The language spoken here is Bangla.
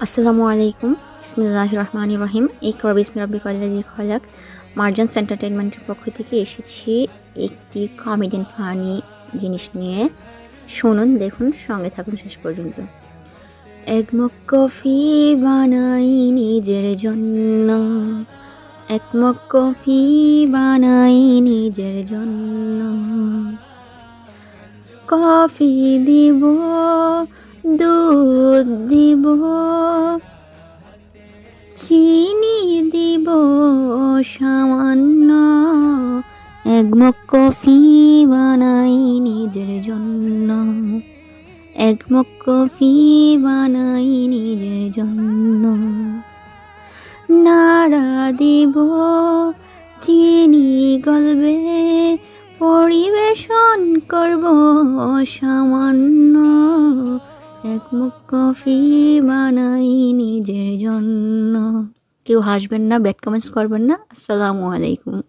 আসসালামু আলাইকুম। বিসমিল্লাহির রহমানির রহিম। ইকরা বিসমি রাব্বিকাল্লাযী খলাক। মার্জানস এন্টারটেইনমেন্টের পক্ষ থেকে এসেছি একটি কমেডি ফানি জিনিস নিয়ে। শুনুন, দেখুন, সঙ্গে থাকুন শেষ পর্যন্ত। এক মগ কফি বানাই নিজের জন্য, এক মগ কফি বানাই নিজের জন্য। কফি দিব, দুধ দিব, চিনি দিব সামান্য। এক মগ কফি বানাই নিজের জন্য, এক মগ কফি বানাই নিজের জন্য। নাড়া দিব, চিনি গলবে, পরিবেশন করব সামান্য। এক মগ কফি বানাই নিজের জন্য। কেউ হাসবেন না, ব্যাড কমেন্টস করবেন না। আসসালামু আলাইকুম।